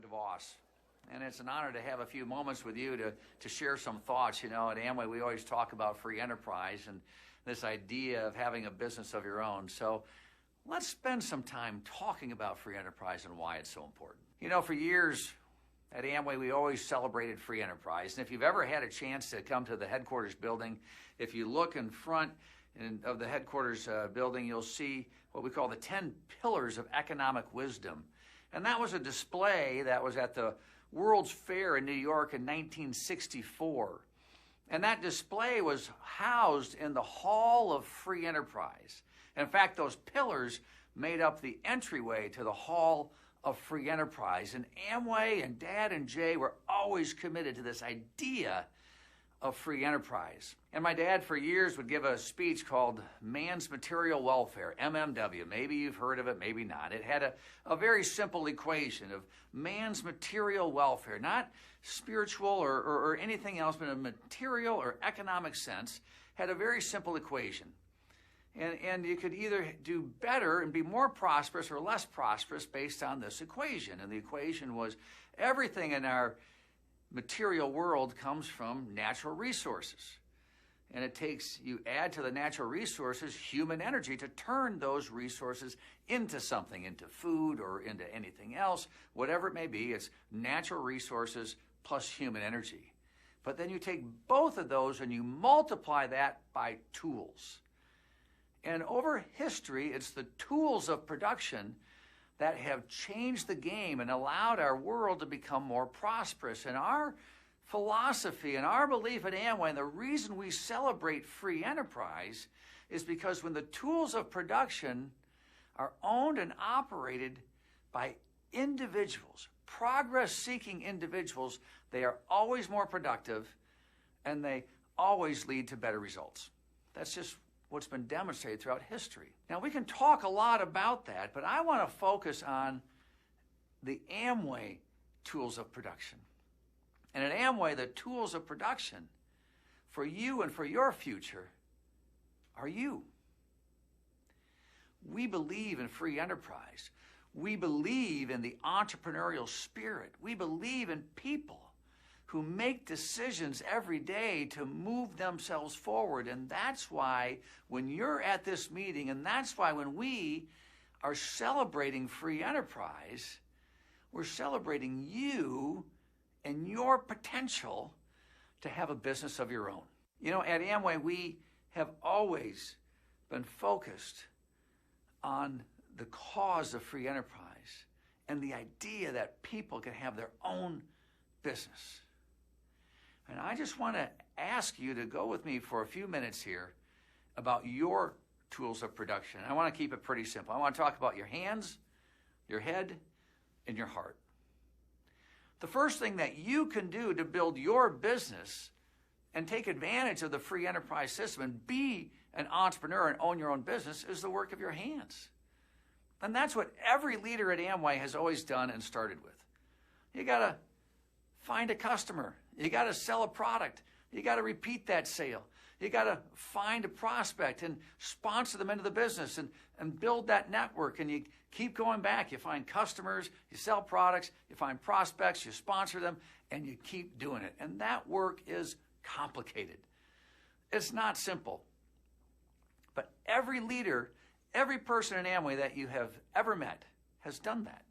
Devos, and it's an honor to have a few moments with you to share some thoughts. You know, at Amway, we always talk about free enterprise and this idea of having a business of your own. So let's spend some time talking about free enterprise and why it's so important. You know, for years at Amway, we always celebrated free enterprise. And if you've ever had a chance to come to the headquarters building, if you look in front of the headquarters building, you'll see what we call the 10 pillars of economic wisdom. And that was a display that was at the World's Fair in New York in 1964. And that display was housed in the Hall of Free Enterprise. In fact, those pillars made up the entryway to the Hall of Free Enterprise. And Amway and Dad and Jay were always committed to this idea of free enterprise. And my dad for years would give a speech called Man's Material Welfare, MMW. Maybe you've heard of it, maybe not. It had a very simple equation of man's material welfare, not spiritual or anything else, but a material or economic sense, had a very simple equation. And you could either do better and be more prosperous or less prosperous based on this equation. And the equation was everything in our material world comes from natural resources. And it takes, you add to the natural resources human energy to turn those resources into something, into food or into anything else, whatever it may be. It's natural resources plus human energy. But then you take both of those and you multiply that by tools. And over history, it's the tools of production that have changed the game and allowed our world to become more prosperous. And our philosophy and our belief at Amway, and the reason we celebrate free enterprise, is because when the tools of production are owned and operated by individuals, progress-seeking individuals, they are always more productive and they always lead to better results. That's just what's been demonstrated throughout history. Now, we can talk a lot about that, but I want to focus on the Amway tools of production. And at Amway, the tools of production for you and for your future are you. We believe in free enterprise. We believe in the entrepreneurial spirit. We believe in people who make decisions every day to move themselves forward. And that's why when you're at this meeting, and that's why when we are celebrating free enterprise, we're celebrating you and your potential to have a business of your own. You know, at Amway, we have always been focused on the cause of free enterprise and the idea that people can have their own business. And I just want to ask you to go with me for a few minutes here about your tools of production. I want to keep it pretty simple. I want to talk about your hands, your head, and your heart. The first thing that you can do to build your business and take advantage of the free enterprise system and be an entrepreneur and own your own business is the work of your hands. And that's what every leader at Amway has always done and started with. You got to find a customer. You got to sell a product. You got to repeat that sale. You got to find a prospect and sponsor them into the business and build that network. And you keep going back. You find customers, you sell products, you find prospects, you sponsor them, and you keep doing it. And that work is complicated. It's not simple. But every leader, every person in Amway that you have ever met has done that.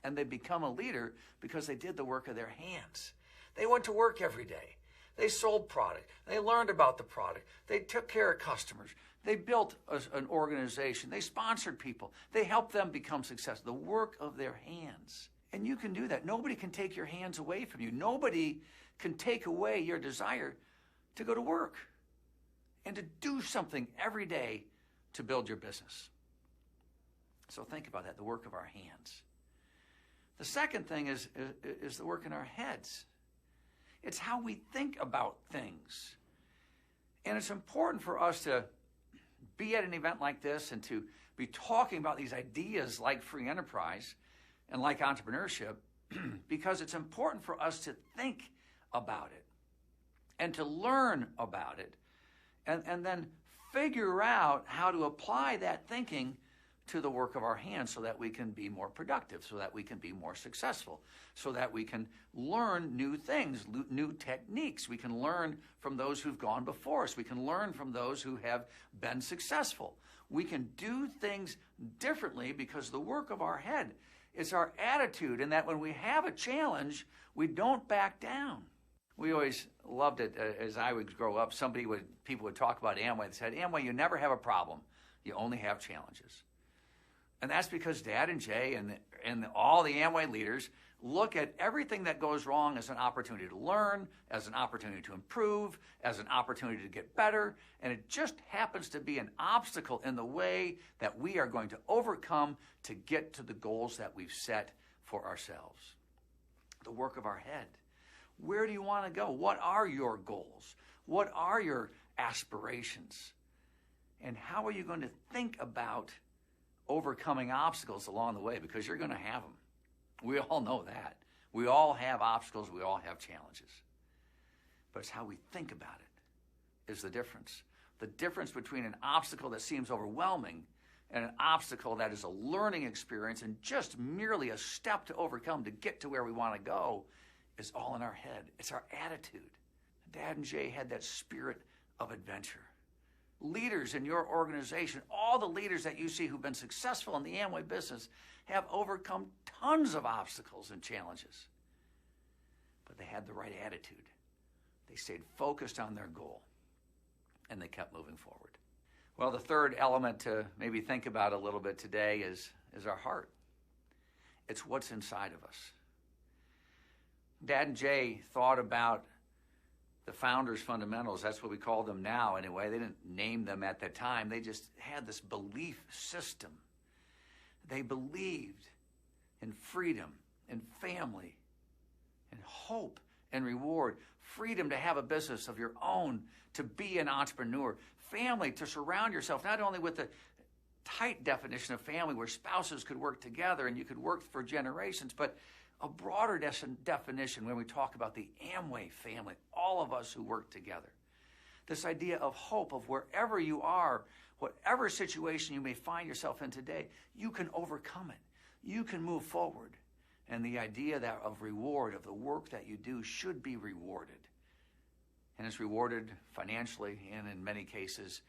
And they become a leader because they did the work of their hands. They went to work every day. They sold product. They learned about the product. They took care of customers. They built an organization. They sponsored people. They helped them become successful. The work of their hands. And you can do that. Nobody can take your hands away from you. Nobody can take away your desire to go to work and to do something every day to build your business. So think about that, the work of our hands. The second thing is the work in our heads. It's how we think about things. And it's important for us to be at an event like this and to be talking about these ideas like free enterprise and like entrepreneurship because it's important for us to think about it and to learn about it and then figure out how to apply that thinking to the work of our hands so that we can be more productive, so that we can be more successful, so that we can learn new things, new techniques. We can learn from those who've gone before us. We can learn from those who have been successful. We can do things differently because the work of our head is our attitude, and that when we have a challenge, we don't back down. We always loved it as I would grow up. People would talk about Amway. They said, Amway, you never have a problem. You only have challenges. And that's because Dad and Jay and all the Amway leaders look at everything that goes wrong as an opportunity to learn, as an opportunity to improve, as an opportunity to get better. And it just happens to be an obstacle in the way that we are going to overcome to get to the goals that we've set for ourselves. The work of our head. Where do you want to go? What are your goals? What are your aspirations? And how are you going to think about overcoming obstacles along the way? Because you're going to have them. We all know that. We all have obstacles. We all have challenges. But it's how we think about it is the difference. The difference between an obstacle that seems overwhelming and an obstacle that is a learning experience and just merely a step to overcome to get to where we want to go is all in our head. It's our attitude. Dad and Jay had that spirit of adventure. Leaders in your organization, all the leaders that you see who've been successful in the Amway business have overcome tons of obstacles and challenges. But they had the right attitude. They stayed focused on their goal, and they kept moving forward. Well, the third element to maybe think about a little bit today is our heart. It's what's inside of us. Dad and Jay thought about the founders' fundamentals. That's what we call them now anyway. They didn't name them at that time. They just had this belief system. They believed in freedom, in family, in hope and reward. Freedom to have a business of your own, to be an entrepreneur. Family, to surround yourself not only with the tight definition of family where spouses could work together and you could work for generations, but a broader definition when we talk about the Amway family, all of us who work together. This idea of hope, of wherever you are, whatever situation you may find yourself in today, you can overcome it. You can move forward. And the idea that of reward, of the work that you do, should be rewarded. And it's rewarded financially and in many cases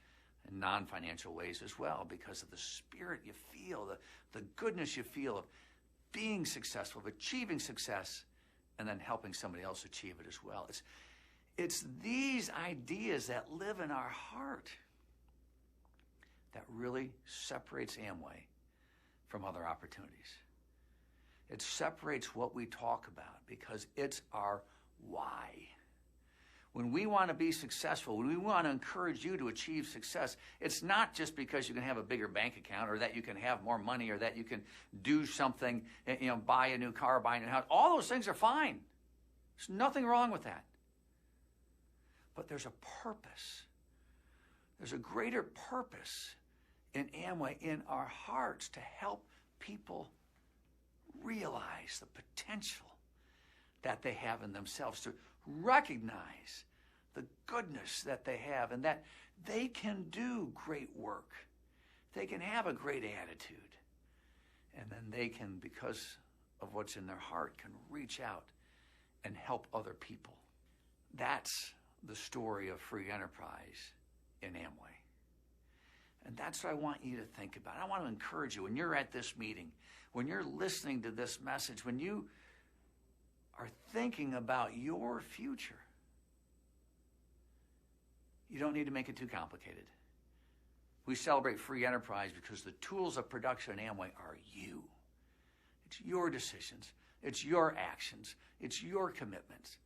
in non-financial ways as well because of the spirit you feel, the goodness you feel of being successful, of achieving success, and then helping somebody else achieve it as well. It's these ideas that live in our heart that really separates Amway from other opportunities. It separates what we talk about because it's our why. When we want to be successful, when we want to encourage you to achieve success, it's not just because you can have a bigger bank account or that you can have more money or that you can do something, buy a new car, buy a new house. All those things are fine. There's nothing wrong with that. But there's a purpose. There's a greater purpose in Amway, in our hearts, to help people realize the potential that they have in themselves, to recognize the goodness that they have and that they can do great work. They can have a great attitude. And then they can, because of what's in their heart, can reach out and help other people. That's the story of free enterprise in Amway. And that's what I want you to think about. I want to encourage you when you're at this meeting, when you're listening to this message, when you are thinking about your future, you don't need to make it too complicated. We celebrate free enterprise because the tools of production in Amway are you. It's your decisions. It's your actions. It's your commitments.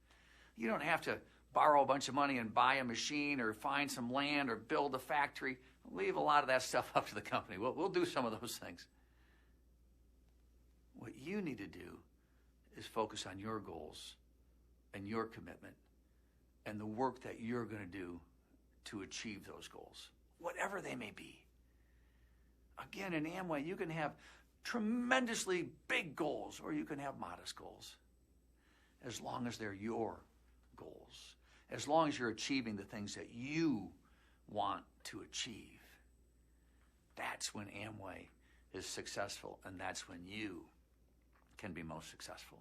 You don't have to borrow a bunch of money and buy a machine or find some land or build a factory. Leave a lot of that stuff up to the company. We'll do some of those things. What you need to do is focus on your goals and your commitment and the work that you're going to do to achieve those goals, whatever they may be. Again, in Amway, you can have tremendously big goals or you can have modest goals, as long as they're your goals, as long as you're achieving the things that you want to achieve. That's when Amway is successful, and that's when you can be most successful.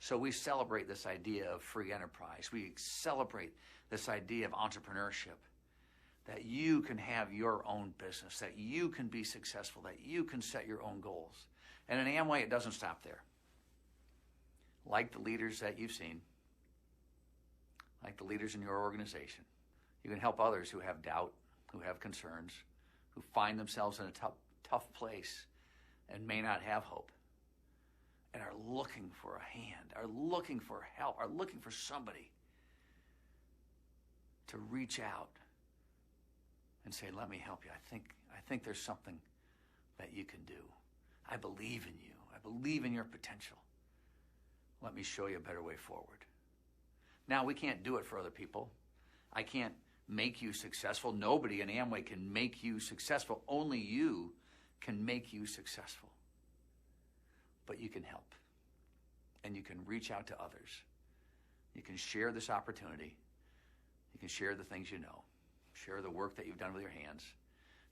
So we celebrate this idea of free enterprise. We celebrate this idea of entrepreneurship, that you can have your own business, that you can be successful, that you can set your own goals. And in Amway, it doesn't stop there. Like the leaders that you've seen, like the leaders in your organization, you can help others who have doubt, who have concerns, who find themselves in a tough place and may not have hope, and are looking for a hand, are looking for help, are looking for somebody to reach out and say, let me help you. I think there's something that you can do. I believe in you. I believe in your potential. Let me show you a better way forward. Now, we can't do it for other people. I can't make you successful. Nobody in Amway can make you successful. Only you can make you successful. But you can help. And you can reach out to others. You can share this opportunity. You can share the things you know. Share the work that you've done with your hands.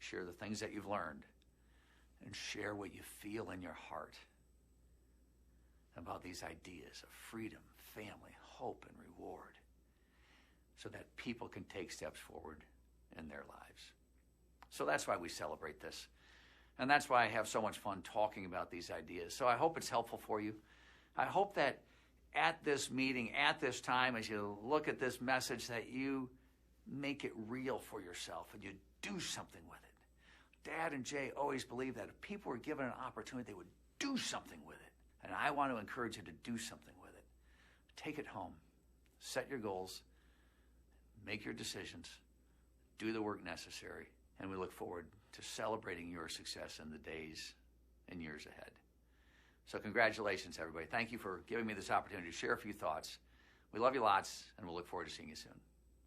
Share the things that you've learned. And share what you feel in your heart about these ideas of freedom, family, hope, and reward, so that people can take steps forward in their lives. So that's why we celebrate this. And that's why I have so much fun talking about these ideas. So I hope it's helpful for you. I hope that at this meeting, at this time, as you look at this message, that you make it real for yourself and you do something with it. Dad and Jay always believed that if people were given an opportunity, they would do something with it. And I want to encourage you to do something with it. Take it home. Set your goals. Make your decisions. Do the work necessary. And we look forward to celebrating your success in the days and years ahead. So congratulations, everybody. Thank you for giving me this opportunity to share a few thoughts. We love you lots, and we'll look forward to seeing you soon.